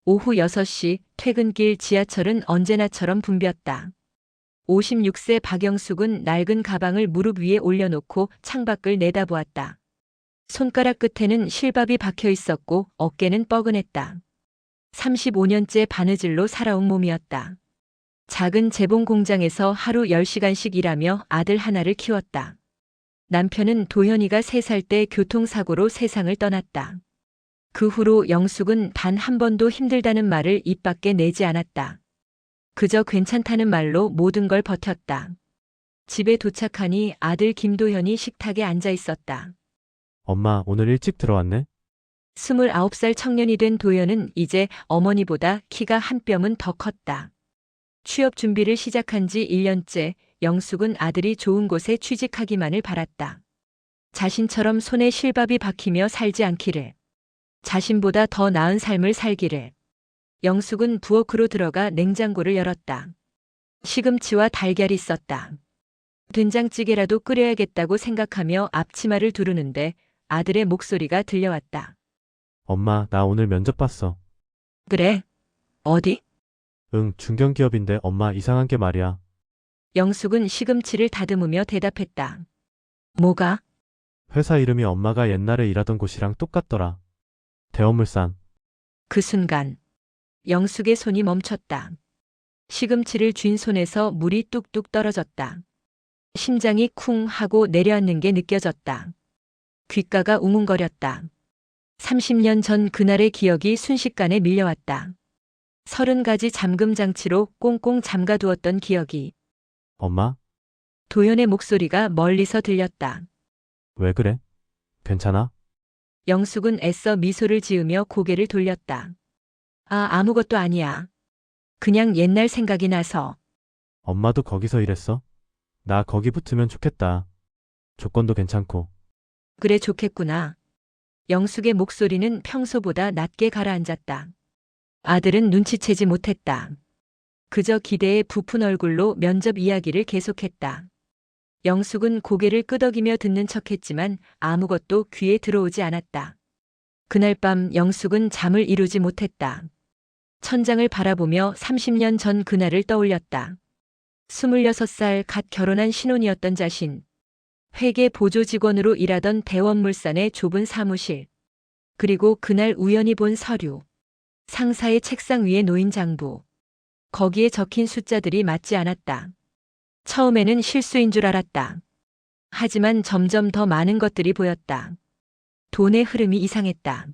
오후 6시 퇴근길 지하철은 언제나처럼 붐볐다. 56세 박영숙은 낡은 가방을 무릎 위에 올려놓고 창밖을 내다보았다. 손가락 끝에는 실밥이 박혀 있었고 어깨는 뻐근했다. 35년째 바느질로 살아온 몸이었다. 작은 재봉 공장에서 하루 10시간씩 일하며 아들 하나를 키웠다. 남편은 도현이가 3살 때 교통사고로 세상을 떠났다. 그 후로 영숙은 단 한 번도 힘들다는 말을 입 밖에 내지 않았다. 그저 괜찮다는 말로 모든 걸 버텼다. 집에 도착하니 아들 김도현이 식탁에 앉아 있었다. 엄마, 오늘 일찍 들어왔네? 29살 청년이 된 도현은 이제 어머니보다 키가 한 뼘은 더 컸다. 취업 준비를 시작한 지 1년째 영숙은 아들이 좋은 곳에 취직하기만을 바랐다. 자신처럼 손에 실밥이 박히며 살지 않기를. 자신보다 더 나은 삶을 살기를. 영숙은 부엌으로 들어가 냉장고를 열었다. 시금치와 달걀이 있었다. 된장찌개라도 끓여야겠다고 생각하며 앞치마를 두르는데 아들의 목소리가 들려왔다. 엄마, 나 오늘 면접 봤어. 그래? 어디? 응, 중견기업인데 엄마 이상한 게 말이야. 영숙은 시금치를 다듬으며 대답했다. 뭐가? 회사 이름이 엄마가 옛날에 일하던 곳이랑 똑같더라. 대원물산. 그 순간 영숙의 손이 멈췄다. 시금치를 쥔 손에서 물이 뚝뚝 떨어졌다. 심장이 쿵 하고 내려앉는 게 느껴졌다. 귓가가 웅웅거렸다. 30년 전 그날의 기억이 순식간에 밀려왔다. 30가지 잠금 장치로 꽁꽁 잠가두었던 기억이. 엄마, 도연의 목소리가 멀리서 들렸다. 왜 그래? 괜찮아? 영숙은 애써 미소를 지으며 고개를 돌렸다. 아무것도 아니야. 그냥 옛날 생각이 나서. 엄마도 거기서 일했어? 나 거기 붙으면 좋겠다. 조건도 괜찮고. 그래 좋겠구나. 영숙의 목소리는 평소보다 낮게 가라앉았다. 아들은 눈치채지 못했다. 그저 기대에 부푼 얼굴로 면접 이야기를 계속했다. 영숙은 고개를 끄덕이며 듣는 척했지만 아무것도 귀에 들어오지 않았다. 그날 밤 영숙은 잠을 이루지 못했다. 천장을 바라보며 30년 전 그날을 떠올렸다. 26살 갓 결혼한 신혼이었던 자신. 회계 보조 직원으로 일하던 대원물산의 좁은 사무실. 그리고 그날 우연히 본 서류. 상사의 책상 위에 놓인 장부. 거기에 적힌 숫자들이 맞지 않았다. 처음에는 실수인 줄 알았다. 하지만 점점 더 많은 것들이 보였다. 돈의 흐름이 이상했다.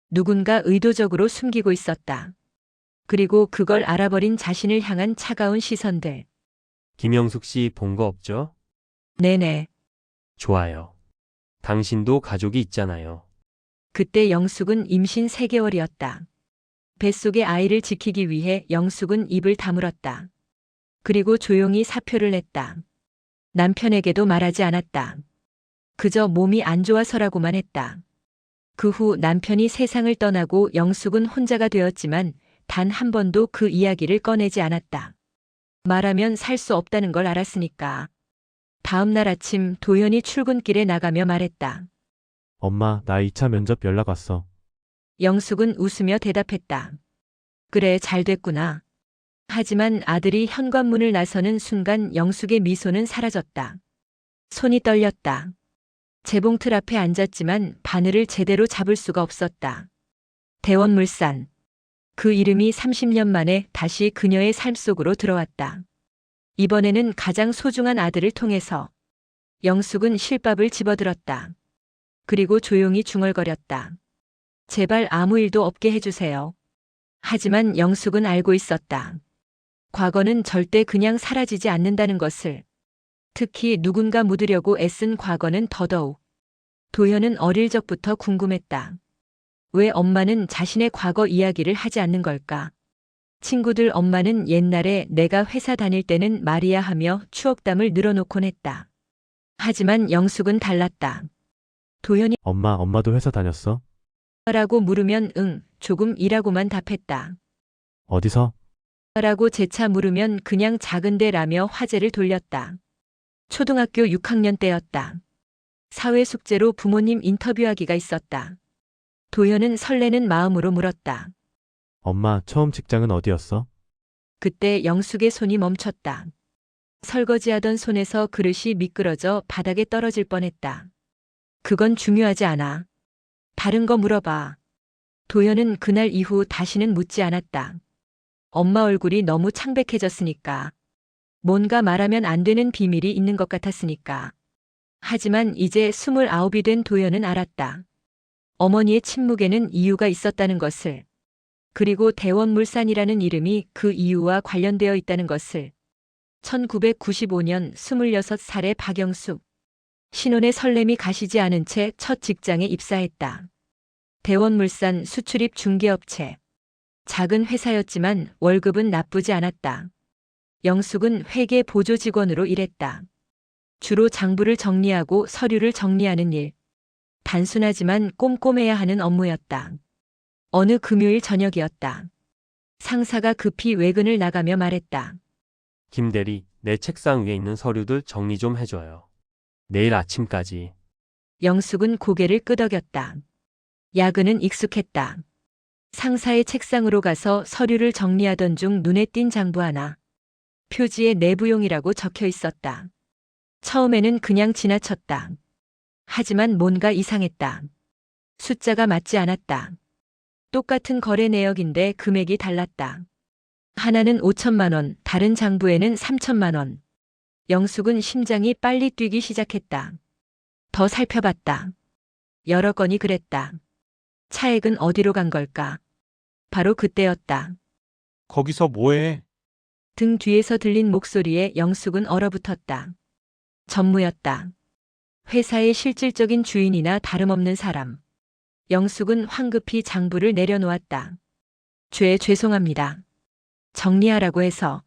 누군가 의도적으로 숨기고 있었다. 그리고 그걸 알아버린 자신을 향한 차가운 시선들. 김영숙 씨 본 거 없죠? 네네. 좋아요. 당신도 가족이 있잖아요. 그때 영숙은 임신 3개월이었다. 뱃속의 아이를 지키기 위해 영숙은 입을 다물었다. 그리고 조용히 사표를 냈다. 남편에게도 말하지 않았다. 그저 몸이 안 좋아서라고만 했다. 그 후 남편이 세상을 떠나고 영숙은 혼자가 되었지만 단 한 번도 그 이야기를 꺼내지 않았다. 말하면 살 수 없다는 걸 알았으니까. 다음 날 아침 도현이 출근길에 나가며 말했다. 엄마, 나 2차 면접 연락 왔어. 영숙은 웃으며 대답했다. 그래, 잘 됐구나. 하지만 아들이 현관문을 나서는 순간 영숙의 미소는 사라졌다. 손이 떨렸다. 재봉틀 앞에 앉았지만 바늘을 제대로 잡을 수가 없었다. 대원물산. 그 이름이 30년 만에 다시 그녀의 삶 속으로 들어왔다. 이번에는 가장 소중한 아들을 통해서. 영숙은 실밥을 집어들었다. 그리고 조용히 중얼거렸다. 제발 아무 일도 없게 해주세요. 하지만 영숙은 알고 있었다. 과거는 절대 그냥 사라지지 않는다는 것을. 특히 누군가 묻으려고 애쓴 과거는 더더욱. 도현은 어릴 적부터 궁금했다. 왜 엄마는 자신의 과거 이야기를 하지 않는 걸까? 친구들 엄마는 옛날에 내가 회사 다닐 때는 말이야 하며 추억담을 늘어놓곤 했다. 하지만 영숙은 달랐다. 도현이 엄마도 회사 다녔어? 라고 물으면 응, 조금 일하고만 답했다. 어디서? 라고 재차 물으면 그냥 작은데라며 화제를 돌렸다. 초등학교 6학년 때였다. 사회 숙제로 부모님 인터뷰하기가 있었다. 도현은 설레는 마음으로 물었다. 엄마, 처음 직장은 어디였어? 그때 영숙의 손이 멈췄다. 설거지하던 손에서 그릇이 미끄러져 바닥에 떨어질 뻔했다. 그건 중요하지 않아. 다른 거 물어봐. 도연은 그날 이후 다시는 묻지 않았다. 엄마 얼굴이 너무 창백해졌으니까. 뭔가 말하면 안 되는 비밀이 있는 것 같았으니까. 하지만 이제 29이 된 도연은 알았다. 어머니의 침묵에는 이유가 있었다는 것을. 그리고 대원물산이라는 이름이 그 이유와 관련되어 있다는 것을. 1995년 26살의 박영숙. 신혼의 설렘이 가시지 않은 채 첫 직장에 입사했다. 대원물산 수출입 중개업체. 작은 회사였지만 월급은 나쁘지 않았다. 영숙은 회계 보조 직원으로 일했다. 주로 장부를 정리하고 서류를 정리하는 일. 단순하지만 꼼꼼해야 하는 업무였다. 어느 금요일 저녁이었다. 상사가 급히 외근을 나가며 말했다. 김 대리, 내 책상 위에 있는 서류들 정리 좀 해줘요. 내일 아침까지. 영숙은 고개를 끄덕였다. 야근은 익숙했다. 상사의 책상으로 가서 서류를 정리하던 중 눈에 띈 장부 하나. 표지에 내부용이라고 적혀 있었다. 처음에는 그냥 지나쳤다. 하지만 뭔가 이상했다. 숫자가 맞지 않았다. 똑같은 거래 내역인데 금액이 달랐다. 하나는 5천만 원, 다른 장부에는 3천만 원. 영숙은 심장이 빨리 뛰기 시작했다. 더 살펴봤다. 여러 건이 그랬다. 차액은 어디로 간 걸까? 바로 그때였다. 거기서 뭐해? 등 뒤에서 들린 목소리에 영숙은 얼어붙었다. 전무였다. 회사의 실질적인 주인이나 다름없는 사람. 영숙은 황급히 장부를 내려놓았다. 죄송합니다. 정리하라고 해서.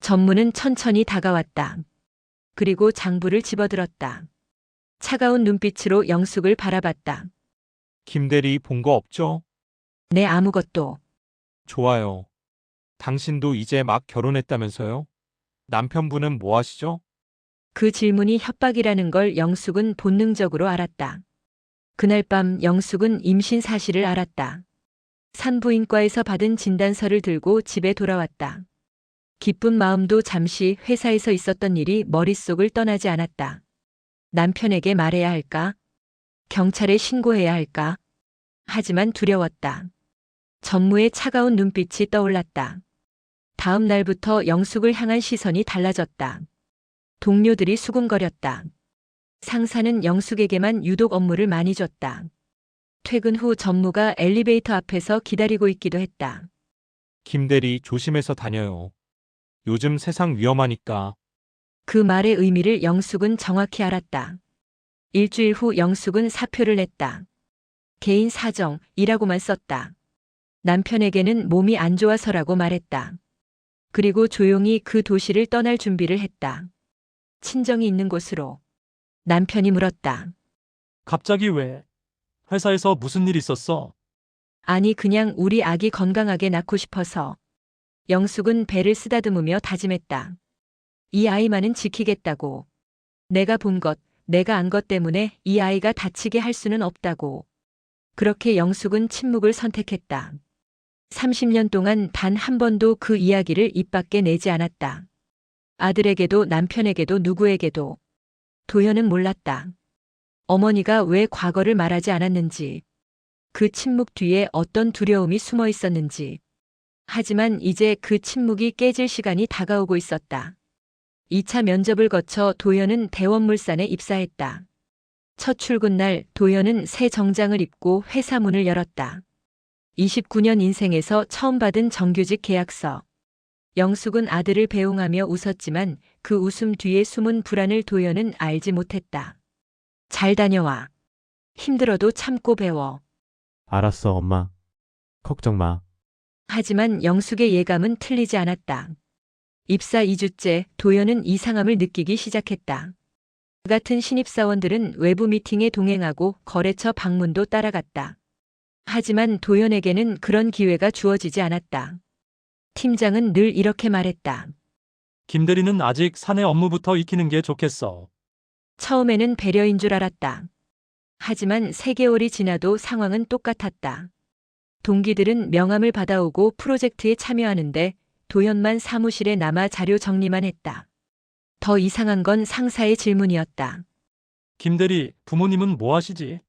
전무는 천천히 다가왔다. 그리고 장부를 집어들었다. 차가운 눈빛으로 영숙을 바라봤다. 김 대리 본 거 없죠? 네, 아무것도. 좋아요. 당신도 이제 막 결혼했다면서요? 남편분은 뭐 하시죠? 그 질문이 협박이라는 걸 영숙은 본능적으로 알았다. 그날 밤 영숙은 임신 사실을 알았다. 산부인과에서 받은 진단서를 들고 집에 돌아왔다. 기쁜 마음도 잠시 회사에서 있었던 일이 머릿속을 떠나지 않았다. 남편에게 말해야 할까? 경찰에 신고해야 할까? 하지만 두려웠다. 전무의 차가운 눈빛이 떠올랐다. 다음 날부터 영숙을 향한 시선이 달라졌다. 동료들이 수군거렸다. 상사는 영숙에게만 유독 업무를 많이 줬다. 퇴근 후 전무가 엘리베이터 앞에서 기다리고 있기도 했다. 김 대리 조심해서 다녀요. 요즘 세상 위험하니까. 그 말의 의미를 영숙은 정확히 알았다. 일주일 후 영숙은 사표를 냈다. 개인 사정이라고만 썼다. 남편에게는 몸이 안 좋아서라고 말했다. 그리고 조용히 그 도시를 떠날 준비를 했다. 친정이 있는 곳으로. 남편이 물었다. 갑자기 왜? 회사에서 무슨 일 있었어? 아니, 그냥 우리 아기 건강하게 낳고 싶어서. 영숙은 배를 쓰다듬으며 다짐했다. 이 아이만은 지키겠다고. 내가 본 것, 내가 안 것 때문에 이 아이가 다치게 할 수는 없다고. 그렇게 영숙은 침묵을 선택했다. 30년 동안 단 한 번도 그 이야기를 입 밖에 내지 않았다. 아들에게도 남편에게도 누구에게도. 도연은 몰랐다. 어머니가 왜 과거를 말하지 않았는지. 그 침묵 뒤에 어떤 두려움이 숨어 있었는지. 하지만 이제 그 침묵이 깨질 시간이 다가오고 있었다. 2차 면접을 거쳐 도연은 대원물산에 입사했다. 첫 출근 날 도연은 새 정장을 입고 회사 문을 열었다. 29년 인생에서 처음 받은 정규직 계약서. 영숙은 아들을 배웅하며 웃었지만 그 웃음 뒤에 숨은 불안을 도연은 알지 못했다. 잘 다녀와. 힘들어도 참고 배워. 알았어, 엄마. 걱정 마. 하지만 영숙의 예감은 틀리지 않았다. 입사 2주째 도연은 이상함을 느끼기 시작했다. 그 같은 신입사원들은 외부 미팅에 동행하고 거래처 방문도 따라갔다. 하지만 도연에게는 그런 기회가 주어지지 않았다. 팀장은 늘 이렇게 말했다. 김 대리는 아직 사내 업무부터 익히는 게 좋겠어. 처음에는 배려인 줄 알았다. 하지만 3개월이 지나도 상황은 똑같았다. 동기들은 명함을 받아오고 프로젝트에 참여하는데 도현만 사무실에 남아 자료 정리만 했다. 더 이상한 건 상사의 질문이었다. 김대리, 부모님은 뭐 하시지?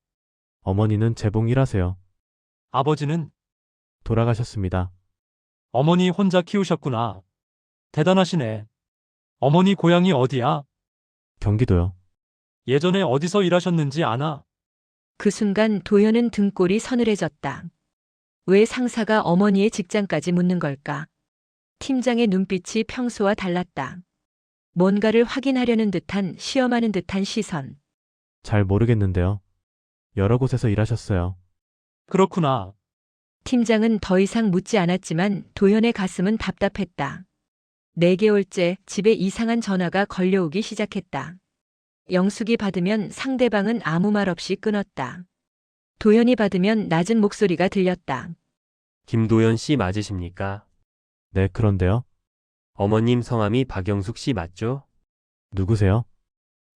어머니는 재봉 일하세요. 아버지는? 돌아가셨습니다. 어머니 혼자 키우셨구나. 대단하시네. 어머니 고향이 어디야? 경기도요. 예전에 어디서 일하셨는지 아나? 그 순간 도현은 등골이 서늘해졌다. 왜 상사가 어머니의 직장까지 묻는 걸까? 팀장의 눈빛이 평소와 달랐다. 뭔가를 확인하려는 듯한 시험하는 듯한 시선. 잘 모르겠는데요. 여러 곳에서 일하셨어요. 그렇구나. 팀장은 더 이상 묻지 않았지만 도현의 가슴은 답답했다. 4개월째 집에 이상한 전화가 걸려오기 시작했다. 영숙이 받으면 상대방은 아무 말 없이 끊었다. 도현이 받으면 낮은 목소리가 들렸다. 김도연 씨 맞으십니까? 네, 그런데요. 어머님 성함이 박영숙 씨 맞죠? 누구세요?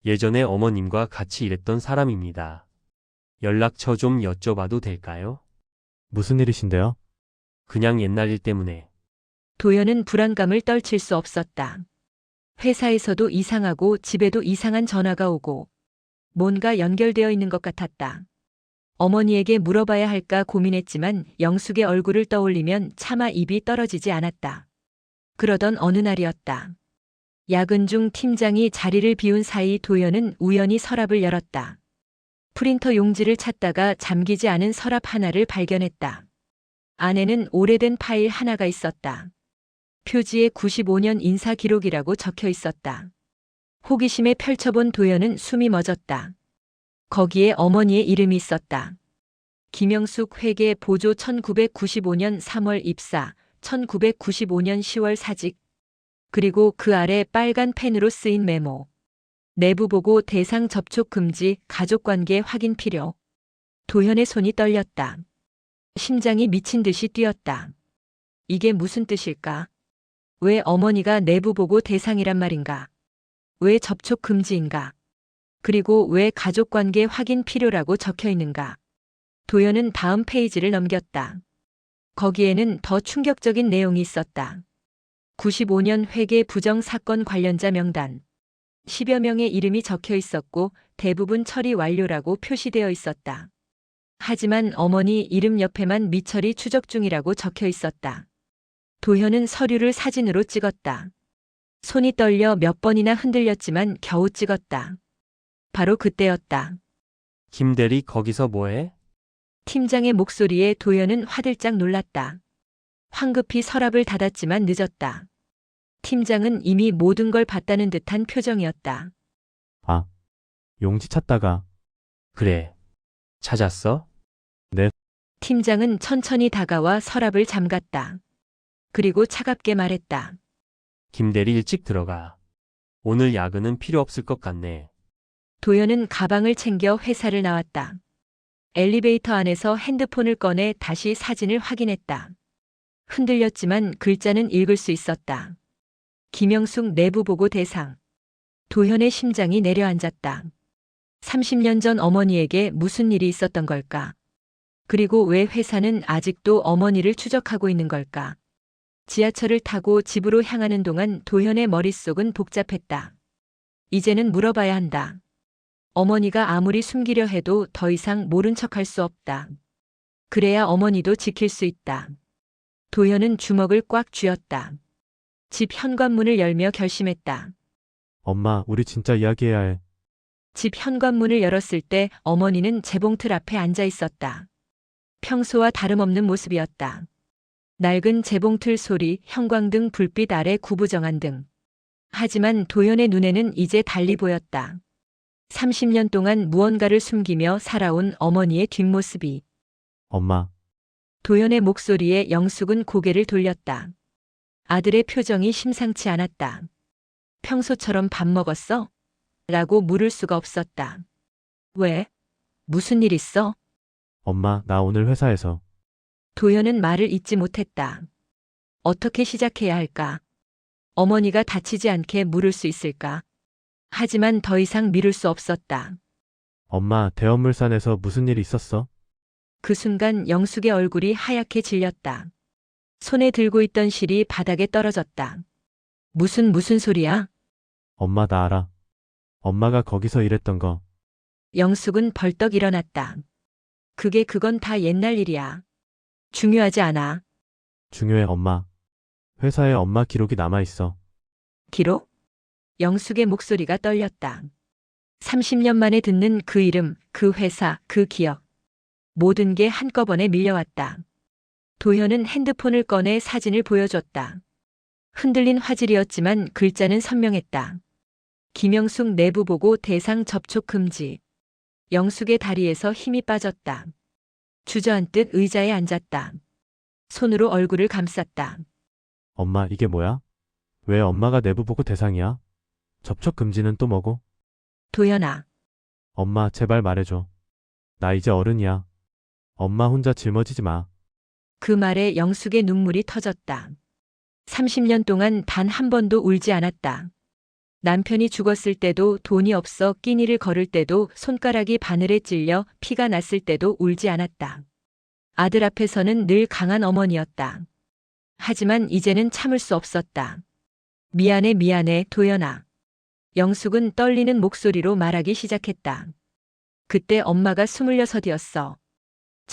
예전에 어머님과 같이 일했던 사람입니다. 연락처 좀 여쭤봐도 될까요? 무슨 일이신데요? 그냥 옛날 일 때문에. 도현은 불안감을 떨칠 수 없었다. 회사에서도 이상하고 집에도 이상한 전화가 오고 뭔가 연결되어 있는 것 같았다. 어머니에게 물어봐야 할까 고민했지만 영숙의 얼굴을 떠올리면 차마 입이 떨어지지 않았다. 그러던 어느 날이었다. 야근 중 팀장이 자리를 비운 사이 도현은 우연히 서랍을 열었다. 프린터 용지를 찾다가 잠기지 않은 서랍 하나를 발견했다. 안에는 오래된 파일 하나가 있었다. 표지에 95년 인사 기록이라고 적혀 있었다. 호기심에 펼쳐본 도현은 숨이 멎었다. 거기에 어머니의 이름이 있었다. 김영숙 회계 보조 1995년 3월 입사, 1995년 10월 사직. 그리고 그 아래 빨간 펜으로 쓰인 메모. 내부 보고 대상 접촉 금지, 가족관계 확인 필요. 도현의 손이 떨렸다. 심장이 미친 듯이 뛰었다. 이게 무슨 뜻일까? 왜 어머니가 내부 보고 대상이란 말인가? 왜 접촉 금지인가? 그리고 왜 가족관계 확인 필요라고 적혀 있는가? 도현은 다음 페이지를 넘겼다. 거기에는 더 충격적인 내용이 있었다. 95년 회계 부정 사건 관련자 명단. 10여 명의 이름이 적혀 있었고 대부분 처리 완료라고 표시되어 있었다. 하지만 어머니 이름 옆에만 미처리 추적 중이라고 적혀 있었다. 도현은 서류를 사진으로 찍었다. 손이 떨려 몇 번이나 흔들렸지만 겨우 찍었다. 바로 그때였다. 김대리 거기서 뭐해? 팀장의 목소리에 도현은 화들짝 놀랐다. 황급히 서랍을 닫았지만 늦었다. 팀장은 이미 모든 걸 봤다는 듯한 표정이었다. 아, 용지 찾다가. 그래. 찾았어? 팀장은 천천히 다가와 서랍을 잠갔다. 그리고 차갑게 말했다. 김대리 일찍 들어가. 오늘 야근은 필요 없을 것 같네. 도현은 가방을 챙겨 회사를 나왔다. 엘리베이터 안에서 핸드폰을 꺼내 다시 사진을 확인했다. 흔들렸지만 글자는 읽을 수 있었다. 김영숙 내부 보고 대상. 도현의 심장이 내려앉았다. 30년 전 어머니에게 무슨 일이 있었던 걸까? 그리고 왜 회사는 아직도 어머니를 추적하고 있는 걸까? 지하철을 타고 집으로 향하는 동안 도현의 머릿속은 복잡했다. 이제는 물어봐야 한다. 어머니가 아무리 숨기려 해도 더 이상 모른 척할 수 없다. 그래야 어머니도 지킬 수 있다. 도현은 주먹을 꽉 쥐었다. 집 현관문을 열며 결심했다. 엄마, 우리 진짜 이야기해야 해. 집 현관문을 열었을 때 어머니는 재봉틀 앞에 앉아 있었다. 평소와 다름없는 모습이었다. 낡은 재봉틀 소리, 형광등 불빛 아래 구부정한 등. 하지만 도현의 눈에는 이제 달리 보였다. 30년 동안 무언가를 숨기며 살아온 어머니의 뒷모습이. 엄마, 도현의 목소리에 영숙은 고개를 돌렸다. 아들의 표정이 심상치 않았다. 평소처럼 밥 먹었어? 라고 물을 수가 없었다. 왜? 무슨 일 있어? 엄마, 나 오늘 회사에서. 도현은 말을 잇지 못했다. 어떻게 시작해야 할까? 어머니가 다치지 않게 물을 수 있을까? 하지만 더 이상 미룰 수 없었다. 엄마, 대원물산에서 무슨 일이 있었어? 그 순간 영숙의 얼굴이 하얗게 질렸다. 손에 들고 있던 실이 바닥에 떨어졌다. 무슨 소리야? 엄마 나 알아. 엄마가 거기서 일했던 거. 영숙은 벌떡 일어났다. 그건 다 옛날 일이야. 중요하지 않아. 중요해 엄마. 회사에 엄마 기록이 남아있어. 기록? 영숙의 목소리가 떨렸다. 30년 만에 듣는 그 이름, 그 회사, 그 기억. 모든 게 한꺼번에 밀려왔다. 도현은 핸드폰을 꺼내 사진을 보여줬다. 흔들린 화질이었지만 글자는 선명했다. 김영숙 내부 보고 대상 접촉 금지. 영숙의 다리에서 힘이 빠졌다. 주저앉듯 의자에 앉았다. 손으로 얼굴을 감쌌다. 엄마 이게 뭐야? 왜 엄마가 내부 보고 대상이야? 접촉 금지는 또 뭐고? 도현아, 엄마 제발 말해줘. 나 이제 어른이야. 엄마 혼자 짊어지지 마. 그 말에 영숙의 눈물이 터졌다. 30년 동안 단 한 번도 울지 않았다. 남편이 죽었을 때도, 돈이 없어 끼니를 걸을 때도, 손가락이 바늘에 찔려 피가 났을 때도 울지 않았다. 아들 앞에서는 늘 강한 어머니였다. 하지만 이제는 참을 수 없었다. 미안해, 도연아. 영숙은 떨리는 목소리로 말하기 시작했다. 그때 엄마가 26이었어.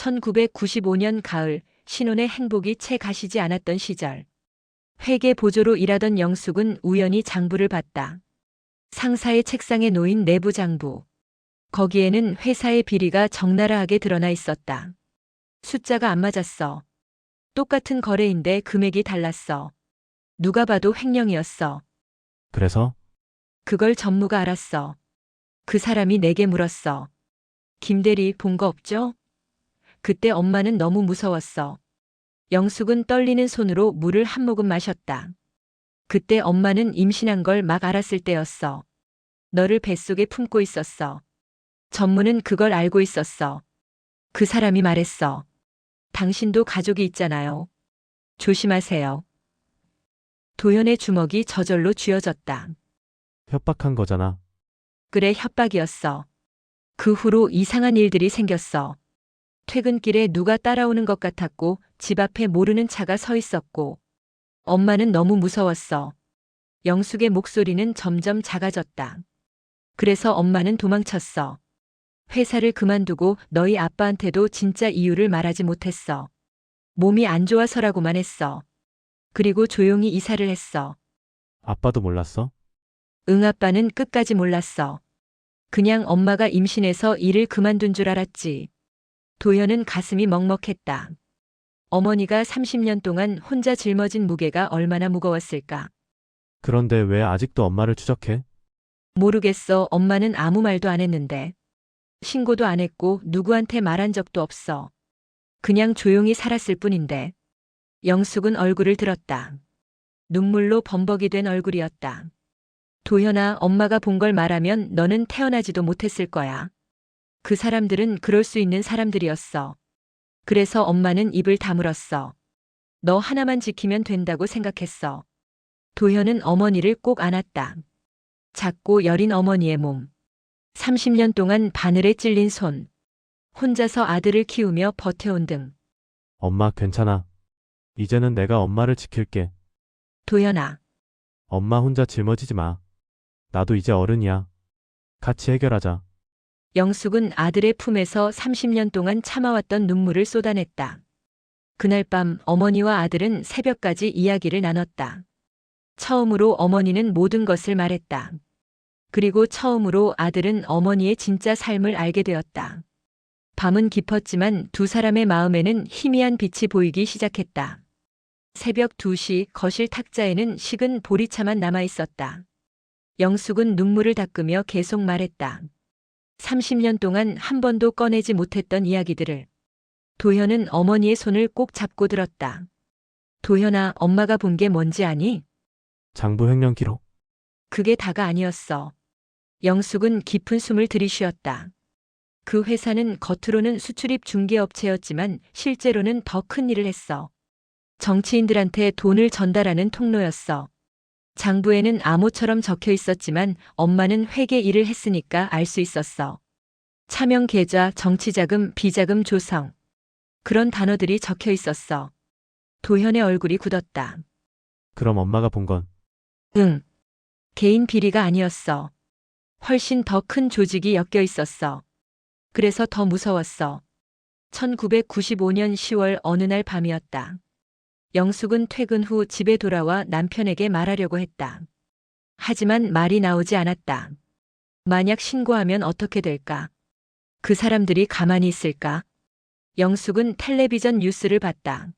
1995년 가을, 신혼의 행복이 채 가시지 않았던 시절. 회계 보조로 일하던 영숙은 우연히 장부를 봤다. 상사의 책상에 놓인 내부 장부. 거기에는 회사의 비리가 적나라하게 드러나 있었다. 숫자가 안 맞았어. 똑같은 거래인데 금액이 달랐어. 누가 봐도 횡령이었어. 그래서? 그걸 전무가 알았어. 그 사람이 내게 물었어. 김대리 본 거 없죠? 그때 엄마는 너무 무서웠어. 영숙은 떨리는 손으로 물을 한 모금 마셨다. 그때 엄마는 임신한 걸 막 알았을 때였어. 너를 뱃속에 품고 있었어. 전무는 그걸 알고 있었어. 그 사람이 말했어. 당신도 가족이 있잖아요. 조심하세요. 도현의 주먹이 저절로 쥐어졌다. 협박한 거잖아. 그래, 협박이었어. 그 후로 이상한 일들이 생겼어. 퇴근길에 누가 따라오는 것 같았고, 집 앞에 모르는 차가 서 있었고, 엄마는 너무 무서웠어. 영숙의 목소리는 점점 작아졌다. 그래서 엄마는 도망쳤어. 회사를 그만두고 너희 아빠한테도 진짜 이유를 말하지 못했어. 몸이 안 좋아서라고만 했어. 그리고 조용히 이사를 했어. 아빠도 몰랐어? 응, 아빠는 끝까지 몰랐어. 그냥 엄마가 임신해서 일을 그만둔 줄 알았지. 도현은 가슴이 먹먹했다. 어머니가 30년 동안 혼자 짊어진 무게가 얼마나 무거웠을까. 그런데 왜 아직도 엄마를 추적해? 모르겠어. 엄마는 아무 말도 안 했는데. 신고도 안 했고 누구한테 말한 적도 없어. 그냥 조용히 살았을 뿐인데. 영숙은 얼굴을 들었다. 눈물로 범벅이 된 얼굴이었다. 도현아, 엄마가 본 걸 말하면 너는 태어나지도 못했을 거야. 그 사람들은 그럴 수 있는 사람들이었어. 그래서 엄마는 입을 다물었어. 너 하나만 지키면 된다고 생각했어. 도현은 어머니를 꼭 안았다. 작고 여린 어머니의 몸. 30년 동안 바늘에 찔린 손. 혼자서 아들을 키우며 버텨온 등. 엄마 괜찮아. 이제는 내가 엄마를 지킬게. 도현아, 엄마 혼자 짊어지지 마. 나도 이제 어른이야. 같이 해결하자. 영숙은 아들의 품에서 30년 동안 참아왔던 눈물을 쏟아냈다. 그날 밤 어머니와 아들은 새벽까지 이야기를 나눴다. 처음으로 어머니는 모든 것을 말했다. 그리고 처음으로 아들은 어머니의 진짜 삶을 알게 되었다. 밤은 깊었지만 두 사람의 마음에는 희미한 빛이 보이기 시작했다. 새벽 2시 거실 탁자에는 식은 보리차만 남아 있었다. 영숙은 눈물을 닦으며 계속 말했다. 30년 동안 한 번도 꺼내지 못했던 이야기들을. 도현은 어머니의 손을 꼭 잡고 들었다. 도현아, 엄마가 본 게 뭔지 아니? 장부 횡령 기록. 그게 다가 아니었어. 영숙은 깊은 숨을 들이쉬었다. 그 회사는 겉으로는 수출입 중개업체였지만 실제로는 더 큰 일을 했어. 정치인들한테 돈을 전달하는 통로였어. 장부에는 암호처럼 적혀 있었지만 엄마는 회계 일을 했으니까 알 수 있었어. 차명 계좌, 정치자금, 비자금 조성. 그런 단어들이 적혀 있었어. 도현의 얼굴이 굳었다. 그럼 엄마가 본 건 응. 개인 비리가 아니었어. 훨씬 더 큰 조직이 엮여 있었어. 그래서 더 무서웠어. 1995년 10월 어느 날 밤이었다. 영숙은 퇴근 후 집에 돌아와 남편에게 말하려고 했다. 하지만 말이 나오지 않았다. 만약 신고하면 어떻게 될까? 그 사람들이 가만히 있을까? 영숙은 텔레비전 뉴스를 봤다.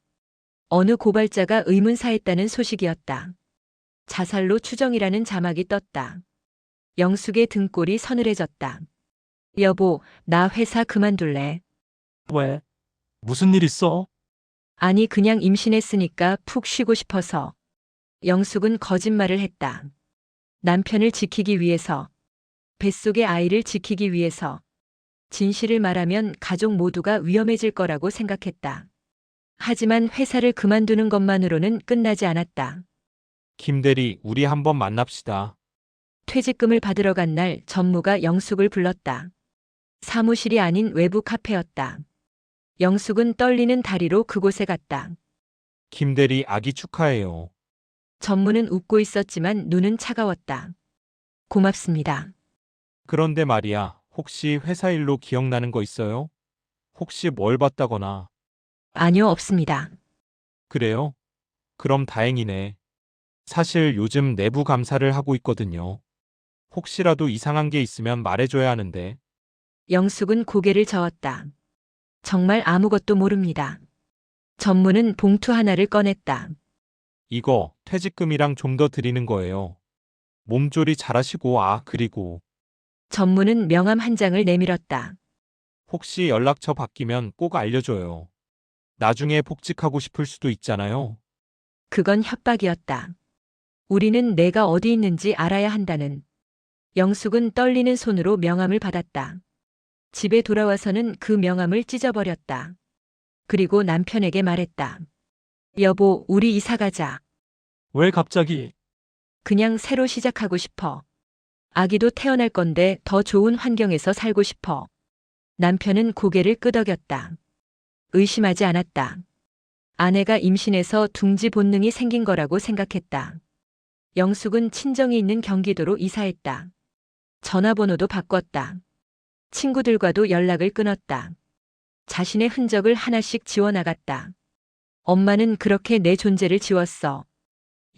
어느 고발자가 의문사했다는 소식이었다. 자살로 추정이라는 자막이 떴다. 영숙의 등골이 서늘해졌다. 여보, 나 회사 그만둘래. 왜? 무슨 일 있어? 아니, 그냥 임신했으니까 푹 쉬고 싶어서. 영숙은 거짓말을 했다. 남편을 지키기 위해서. 뱃속의 아이를 지키기 위해서. 진실을 말하면 가족 모두가 위험해질 거라고 생각했다. 하지만 회사를 그만두는 것만으로는 끝나지 않았다. 김 대리, 우리 한번 만납시다. 퇴직금을 받으러 간 날 전무가 영숙을 불렀다. 사무실이 아닌 외부 카페였다. 영숙은 떨리는 다리로 그곳에 갔다. 김 대리, 아기 축하해요. 전무는 웃고 있었지만 눈은 차가웠다. 고맙습니다. 그런데 말이야, 혹시 회사 일로 기억나는 거 있어요? 혹시 뭘 봤다거나. 아니요, 없습니다. 그래요? 그럼 다행이네. 사실 요즘 내부 감사를 하고 있거든요. 혹시라도 이상한 게 있으면 말해줘야 하는데. 영숙은 고개를 저었다. 정말 아무것도 모릅니다. 전무는 봉투 하나를 꺼냈다. 이거 퇴직금이랑 좀 더 드리는 거예요. 몸조리 잘하시고, 그리고 전무는 명함 한 장을 내밀었다. 혹시 연락처 바뀌면 꼭 알려줘요. 나중에 복직하고 싶을 수도 있잖아요. 그건 협박이었다. 우리는 내가 어디 있는지 알아야 한다는. 영숙은 떨리는 손으로 명함을 받았다. 집에 돌아와서는 그 명함을 찢어버렸다. 그리고 남편에게 말했다. 여보, 우리 이사 가자. 왜 갑자기? 그냥 새로 시작하고 싶어. 아기도 태어날 건데 더 좋은 환경에서 살고 싶어. 남편은 고개를 끄덕였다. 의심하지 않았다. 아내가 임신해서 둥지 본능이 생긴 거라고 생각했다. 영숙은 친정이 있는 경기도로 이사했다. 전화번호도 바꿨다. 친구들과도 연락을 끊었다. 자신의 흔적을 하나씩 지워나갔다. 엄마는 그렇게 내 존재를 지웠어.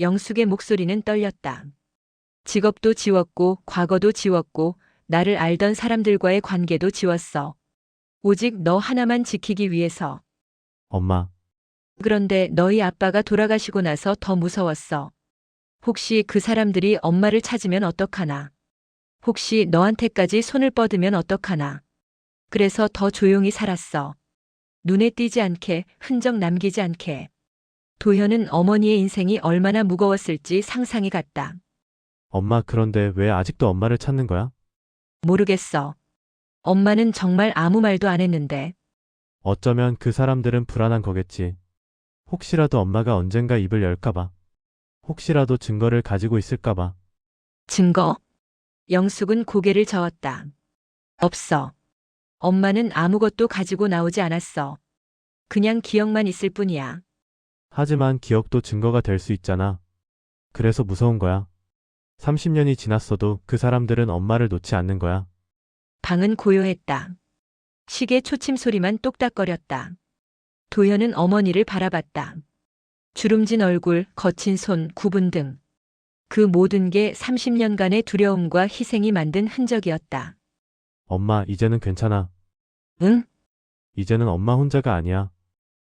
영숙의 목소리는 떨렸다. 직업도 지웠고, 과거도 지웠고, 나를 알던 사람들과의 관계도 지웠어. 오직 너 하나만 지키기 위해서. 엄마, 그런데 너희 아빠가 돌아가시고 나서 더 무서웠어. 혹시 그 사람들이 엄마를 찾으면 어떡하나. 혹시 너한테까지 손을 뻗으면 어떡하나. 그래서 더 조용히 살았어. 눈에 띄지 않게, 흔적 남기지 않게. 도현은 어머니의 인생이 얼마나 무거웠을지 상상이 갔다. 엄마 그런데 왜 아직도 엄마를 찾는 거야? 모르겠어. 엄마는 정말 아무 말도 안 했는데. 어쩌면 그 사람들은 불안한 거겠지. 혹시라도 엄마가 언젠가 입을 열까봐. 혹시라도 증거를 가지고 있을까봐. 증거? 영숙은 고개를 저었다. 없어. 엄마는 아무것도 가지고 나오지 않았어. 그냥 기억만 있을 뿐이야. 하지만 기억도 증거가 될 수 있잖아. 그래서 무서운 거야. 30년이 지났어도 그 사람들은 엄마를 놓지 않는 거야. 방은 고요했다. 시계 초침 소리만 똑딱거렸다. 도현은 어머니를 바라봤다. 주름진 얼굴, 거친 손, 구분 등. 그 모든 게 30년간의 두려움과 희생이 만든 흔적이었다. 엄마, 이제는 괜찮아. 응? 이제는 엄마 혼자가 아니야.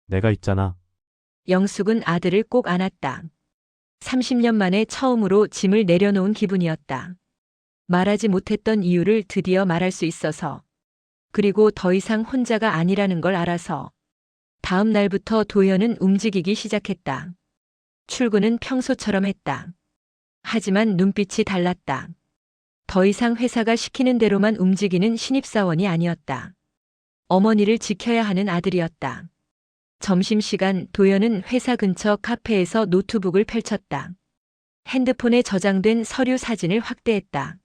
내가 있잖아. 영숙은 아들을 꼭 안았다. 30년 만에 처음으로 짐을 내려놓은 기분이었다. 말하지 못했던 이유를 드디어 말할 수 있어서. 그리고 더 이상 혼자가 아니라는 걸 알아서. 다음 날부터 도현은 움직이기 시작했다. 출근은 평소처럼 했다. 하지만 눈빛이 달랐다. 더 이상 회사가 시키는 대로만 움직이는 신입사원이 아니었다. 어머니를 지켜야 하는 아들이었다. 점심시간 도현은 회사 근처 카페에서 노트북을 펼쳤다. 핸드폰에 저장된 서류 사진을 확대했다.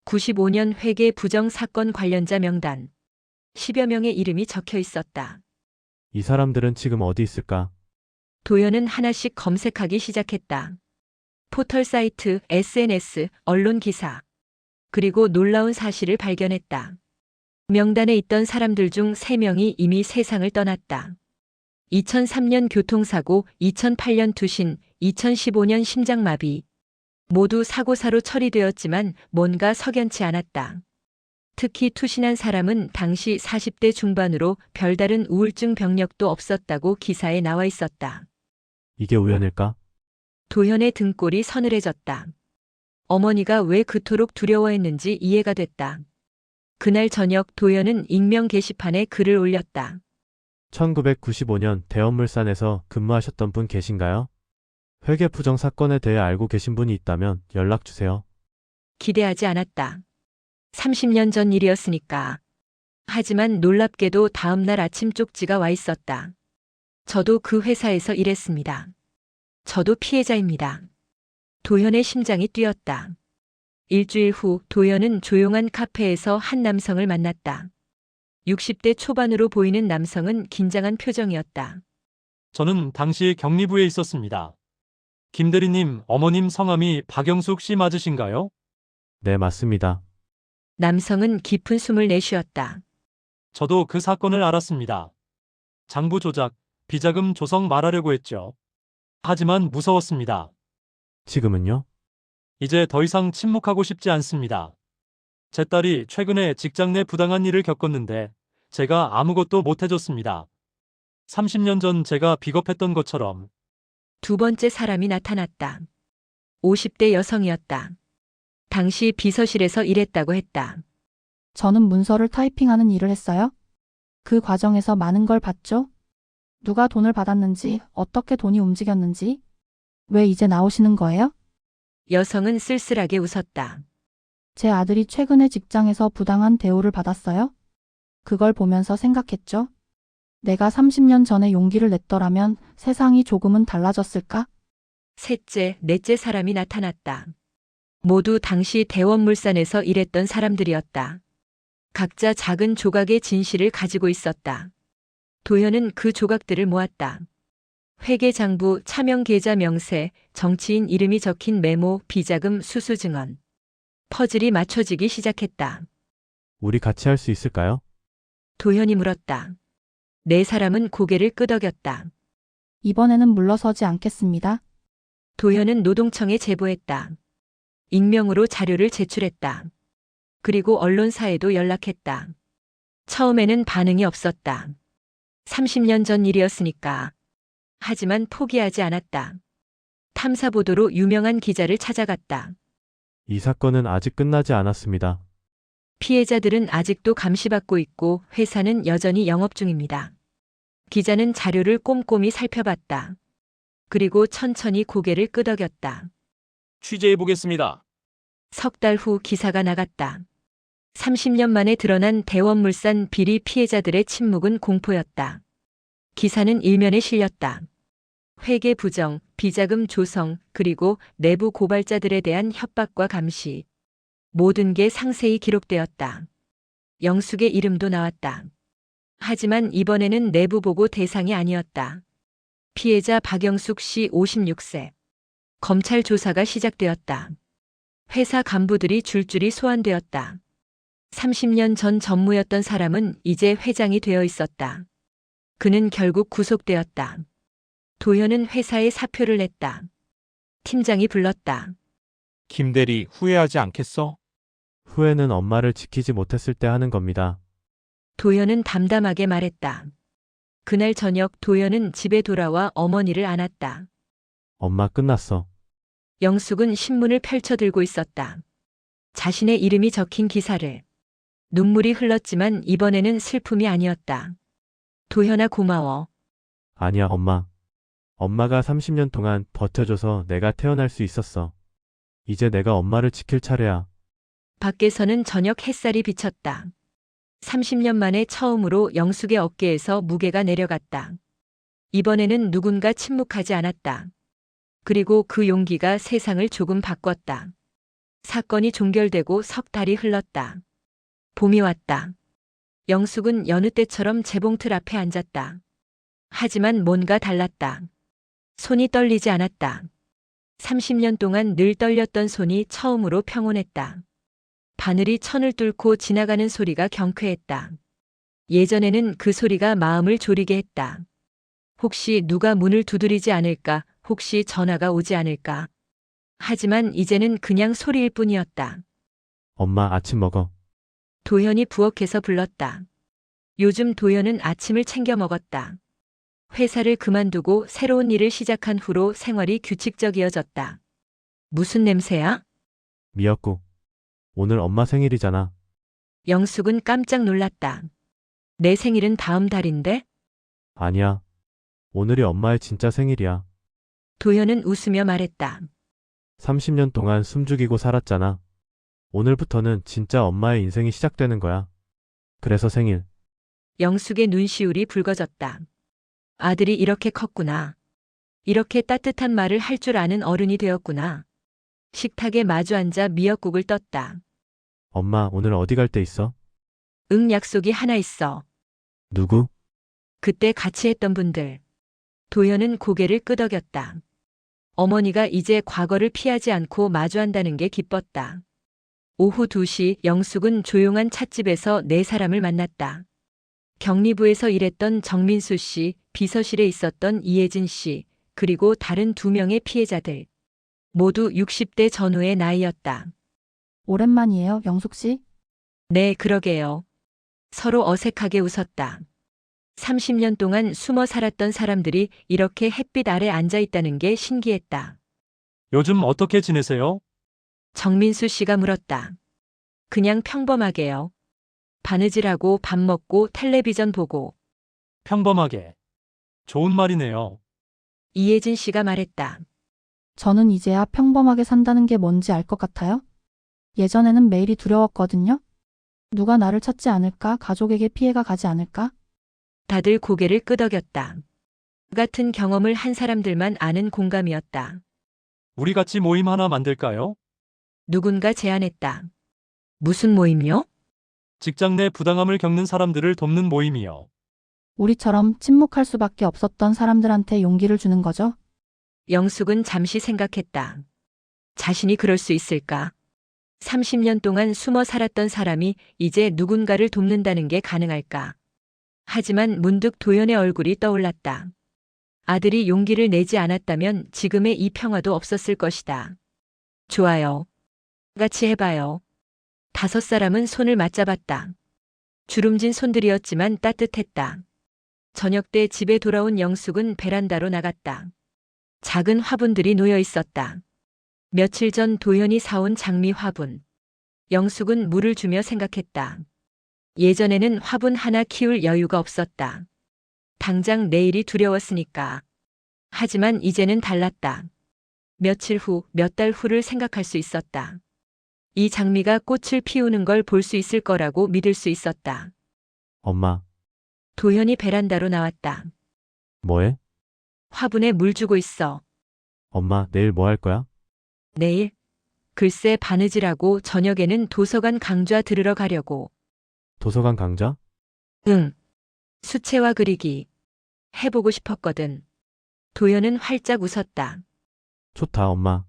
95년 회계 부정 사건 관련자 명단. 10여 명의 이름이 적혀 있었다. 이 사람들은 지금 어디 있을까? 도연은 하나씩 검색하기 시작했다. 포털 사이트, SNS, 언론 기사. 그리고 놀라운 사실을 발견했다. 명단에 있던 사람들 중 3명이 이미 세상을 떠났다. 2003년 교통사고, 2008년 투신, 2015년 심장마비. 모두 사고사로 처리되었지만 뭔가 석연치 않았다. 특히 투신한 사람은 당시 40대 중반으로 별다른 우울증 병력도 없었다고 기사에 나와 있었다. 이게 우연일까? 도현의 등골이 서늘해졌다. 어머니가 왜 그토록 두려워했는지 이해가 됐다. 그날 저녁 도현은 익명 게시판에 글을 올렸다. 1995년 대원물산에서 근무하셨던 분 계신가요? 회계부정 사건에 대해 알고 계신 분이 있다면 연락 주세요. 기대하지 않았다. 30년 전 일이었으니까. 하지만 놀랍게도 다음 날 아침 쪽지가 와 있었다. 저도 그 회사에서 일했습니다. 저도 피해자입니다. 도현의 심장이 뛰었다. 일주일 후 도현은 조용한 카페에서 한 남성을 만났다. 60대 초반으로 보이는 남성은 긴장한 표정이었다. 저는 당시 격리부에 있었습니다. 김 대리님, 어머님 성함이 박영숙 씨 맞으신가요? 네, 맞습니다. 남성은 깊은 숨을 내쉬었다. 저도 그 사건을 알았습니다. 장부 조작, 비자금 조성 말하려고 했죠. 하지만 무서웠습니다. 지금은요? 이제 더 이상 침묵하고 싶지 않습니다. 제 딸이 최근에 직장 내 부당한 일을 겪었는데 제가 아무것도 못 해줬습니다. 30년 전 제가 비겁했던 것처럼. 두 번째 사람이 나타났다. 50대 여성이었다. 당시 비서실에서 일했다고 했다. 저는 문서를 타이핑하는 일을 했어요. 그 과정에서 많은 걸 봤죠? 누가 돈을 받았는지, 어떻게 돈이 움직였는지. 왜 이제 나오시는 거예요? 여성은 쓸쓸하게 웃었다. 제 아들이 최근에 직장에서 부당한 대우를 받았어요? 그걸 보면서 생각했죠. 내가 30년 전에 용기를 냈더라면 세상이 조금은 달라졌을까? 셋째, 넷째 사람이 나타났다. 모두 당시 대원물산에서 일했던 사람들이었다. 각자 작은 조각의 진실을 가지고 있었다. 도현은 그 조각들을 모았다. 회계장부, 차명계좌 명세, 정치인 이름이 적힌 메모, 비자금, 수수 증언. 퍼즐이 맞춰지기 시작했다. 우리 같이 할 수 있을까요? 도현이 물었다. 네 사람은 고개를 끄덕였다. 이번에는 물러서지 않겠습니다. 도현은 노동청에 제보했다. 익명으로 자료를 제출했다. 그리고 언론사에도 연락했다. 처음에는 반응이 없었다. 30년 전 일이었으니까. 하지만 포기하지 않았다. 탐사보도로 유명한 기자를 찾아갔다. 이 사건은 아직 끝나지 않았습니다. 피해자들은 아직도 감시받고 있고 회사는 여전히 영업 중입니다. 기자는 자료를 꼼꼼히 살펴봤다. 그리고 천천히 고개를 끄덕였다. 취재해보겠습니다. 석 달 후 기사가 나갔다. 30년 만에 드러난 대원물산 비리 피해자들의 침묵은 공포였다. 기사는 일면에 실렸다. 회계 부정, 비자금 조성, 그리고 내부 고발자들에 대한 협박과 감시. 모든 게 상세히 기록되었다. 영숙의 이름도 나왔다. 하지만 이번에는 내부 보고 대상이 아니었다. 피해자 박영숙 씨 56세. 검찰 조사가 시작되었다. 회사 간부들이 줄줄이 소환되었다. 30년 전 전무였던 사람은 이제 회장이 되어 있었다. 그는 결국 구속되었다. 도현은 회사에 사표를 냈다. 팀장이 불렀다. 김 대리 후회하지 않겠어? 후회는 엄마를 지키지 못했을 때 하는 겁니다. 도현은 담담하게 말했다. 그날 저녁 도현은 집에 돌아와 어머니를 안았다. 엄마 끝났어. 영숙은 신문을 펼쳐들고 있었다. 자신의 이름이 적힌 기사를. 눈물이 흘렀지만 이번에는 슬픔이 아니었다. 도현아 고마워. 아니야, 엄마. 엄마가 30년 동안 버텨줘서 내가 태어날 수 있었어. 이제 내가 엄마를 지킬 차례야. 밖에서는 저녁 햇살이 비쳤다. 30년 만에 처음으로 영숙의 어깨에서 무게가 내려갔다. 이번에는 누군가 침묵하지 않았다. 그리고 그 용기가 세상을 조금 바꿨다. 사건이 종결되고 석 달이 흘렀다. 봄이 왔다. 영숙은 여느 때처럼 재봉틀 앞에 앉았다. 하지만 뭔가 달랐다. 손이 떨리지 않았다. 30년 동안 늘 떨렸던 손이 처음으로 평온했다. 바늘이 천을 뚫고 지나가는 소리가 경쾌했다. 예전에는 그 소리가 마음을 졸이게 했다. 혹시 누가 문을 두드리지 않을까? 혹시 전화가 오지 않을까? 하지만 이제는 그냥 소리일 뿐이었다. 엄마, 아침 먹어. 도현이 부엌에서 불렀다. 요즘 도현은 아침을 챙겨 먹었다. 회사를 그만두고 새로운 일을 시작한 후로 생활이 규칙적이어졌다. 무슨 냄새야? 미역국. 오늘 엄마 생일이잖아. 영숙은 깜짝 놀랐다. 내 생일은 다음 달인데? 아니야. 오늘이 엄마의 진짜 생일이야. 도현은 웃으며 말했다. 30년 동안 숨죽이고 살았잖아. 오늘부터는 진짜 엄마의 인생이 시작되는 거야. 그래서 생일. 영숙의 눈시울이 붉어졌다. 아들이 이렇게 컸구나. 이렇게 따뜻한 말을 할 줄 아는 어른이 되었구나. 식탁에 마주 앉아 미역국을 떴다. 엄마, 오늘 어디 갈 데 있어? 응, 약속이 하나 있어. 누구? 그때 같이 했던 분들. 도현은 고개를 끄덕였다. 어머니가 이제 과거를 피하지 않고 마주한다는 게 기뻤다. 오후 2시 영숙은 조용한 찻집에서 네 사람을 만났다. 격리부에서 일했던 정민수 씨, 비서실에 있었던 이혜진 씨, 그리고 다른 2명의 피해자들. 모두 60대 전후의 나이였다. 오랜만이에요, 영숙 씨. 네, 그러게요. 서로 어색하게 웃었다. 30년 동안 숨어 살았던 사람들이 이렇게 햇빛 아래 앉아 있다는 게 신기했다. 요즘 어떻게 지내세요? 정민수 씨가 물었다. 그냥 평범하게요. 바느질하고 밥 먹고 텔레비전 보고. 평범하게. 좋은 말이네요. 이혜진 씨가 말했다. 저는 이제야 평범하게 산다는 게 뭔지 알 것 같아요. 예전에는 매일이 두려웠거든요. 누가 나를 찾지 않을까, 가족에게 피해가 가지 않을까? 다들 고개를 끄덕였다. 같은 경험을 한 사람들만 아는 공감이었다. 우리 같이 모임 하나 만들까요? 누군가 제안했다. 무슨 모임이요? 직장 내 부당함을 겪는 사람들을 돕는 모임이요. 우리처럼 침묵할 수밖에 없었던 사람들한테 용기를 주는 거죠. 영숙은 잠시 생각했다. 자신이 그럴 수 있을까? 30년 동안 숨어 살았던 사람이 이제 누군가를 돕는다는 게 가능할까? 하지만 문득 도연의 얼굴이 떠올랐다. 아들이 용기를 내지 않았다면 지금의 이 평화도 없었을 것이다. 좋아요. 같이 해봐요. 5사람은 손을 맞잡았다. 주름진 손들이었지만 따뜻했다. 저녁 때 집에 돌아온 영숙은 베란다로 나갔다. 작은 화분들이 놓여 있었다. 며칠 전 도연이 사온 장미 화분. 영숙은 물을 주며 생각했다. 예전에는 화분 하나 키울 여유가 없었다. 당장 내일이 두려웠으니까. 하지만 이제는 달랐다. 며칠 후, 몇 달 후를 생각할 수 있었다. 이 장미가 꽃을 피우는 걸 볼 수 있을 거라고 믿을 수 있었다. 엄마, 도현이 베란다로 나왔다. 뭐해? 화분에 물 주고 있어. 엄마, 내일 뭐 할 거야? 내일? 글쎄 바느질하고 저녁에는 도서관 강좌 들으러 가려고. 도서관 강좌? 응. 수채화 그리기. 해보고 싶었거든. 도현은 활짝 웃었다. 좋다, 엄마.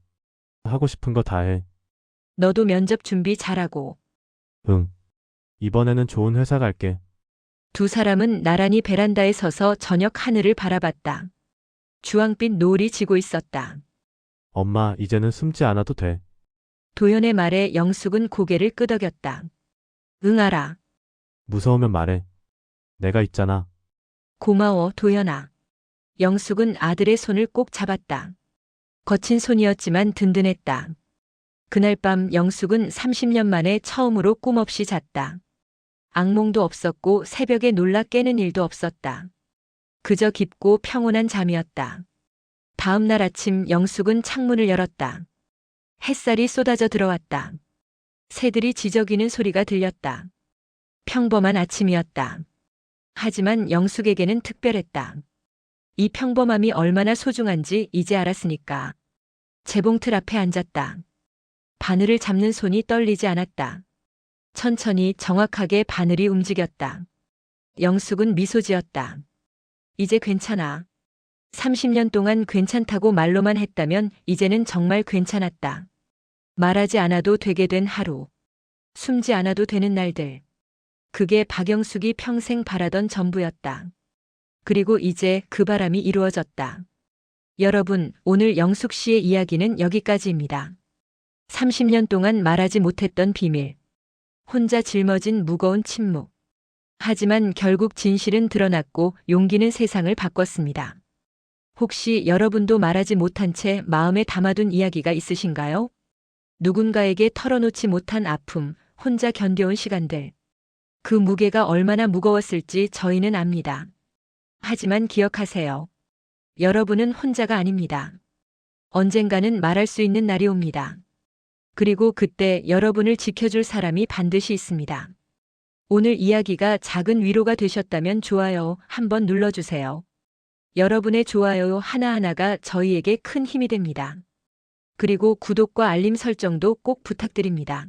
하고 싶은 거 다 해. 너도 면접 준비 잘하고. 응. 이번에는 좋은 회사 갈게. 2사람은 나란히 베란다에 서서 저녁 하늘을 바라봤다. 주황빛 노을이 지고 있었다. 엄마, 이제는 숨지 않아도 돼. 도연의 말에 영숙은 고개를 끄덕였다. 응, 알아. 무서우면 말해. 내가 있잖아. 고마워, 도연아. 영숙은 아들의 손을 꼭 잡았다. 거친 손이었지만 든든했다. 그날 밤 영숙은 30년 만에 처음으로 꿈 없이 잤다. 악몽도 없었고 새벽에 놀라 깨는 일도 없었다. 그저 깊고 평온한 잠이었다. 다음 날 아침 영숙은 창문을 열었다. 햇살이 쏟아져 들어왔다. 새들이 지저귀는 소리가 들렸다. 평범한 아침이었다. 하지만 영숙에게는 특별했다. 이 평범함이 얼마나 소중한지 이제 알았으니까. 재봉틀 앞에 앉았다. 바늘을 잡는 손이 떨리지 않았다. 천천히 정확하게 바늘이 움직였다. 영숙은 미소 지었다. 이제 괜찮아. 30년 동안 괜찮다고 말로만 했다면 이제는 정말 괜찮았다. 말하지 않아도 되게 된 하루. 숨지 않아도 되는 날들. 그게 박영숙이 평생 바라던 전부였다. 그리고 이제 그 바람이 이루어졌다. 여러분, 오늘 영숙 씨의 이야기는 여기까지입니다. 30년 동안 말하지 못했던 비밀. 혼자 짊어진 무거운 침묵. 하지만 결국 진실은 드러났고 용기는 세상을 바꿨습니다. 혹시 여러분도 말하지 못한 채 마음에 담아둔 이야기가 있으신가요? 누군가에게 털어놓지 못한 아픔, 혼자 견뎌온 시간들. 그 무게가 얼마나 무거웠을지 저희는 압니다. 하지만 기억하세요. 여러분은 혼자가 아닙니다. 언젠가는 말할 수 있는 날이 옵니다. 그리고 그때 여러분을 지켜줄 사람이 반드시 있습니다. 오늘 이야기가 작은 위로가 되셨다면 좋아요 한번 눌러주세요. 여러분의 좋아요 하나하나가 저희에게 큰 힘이 됩니다. 그리고 구독과 알림 설정도 꼭 부탁드립니다.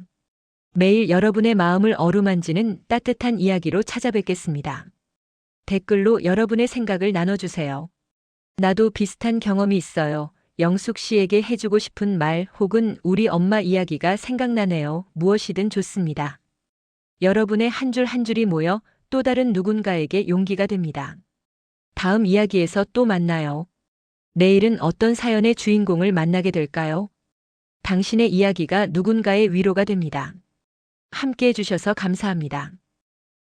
매일 여러분의 마음을 어루만지는 따뜻한 이야기로 찾아뵙겠습니다. 댓글로 여러분의 생각을 나눠주세요. 나도 비슷한 경험이 있어요. 영숙 씨에게 해주고 싶은 말 혹은 우리 엄마 이야기가 생각나네요. 무엇이든 좋습니다. 여러분의 한 줄 한 줄이 모여 또 다른 누군가에게 용기가 됩니다. 다음 이야기에서 또 만나요. 내일은 어떤 사연의 주인공을 만나게 될까요? 당신의 이야기가 누군가의 위로가 됩니다. 함께 해주셔서 감사합니다.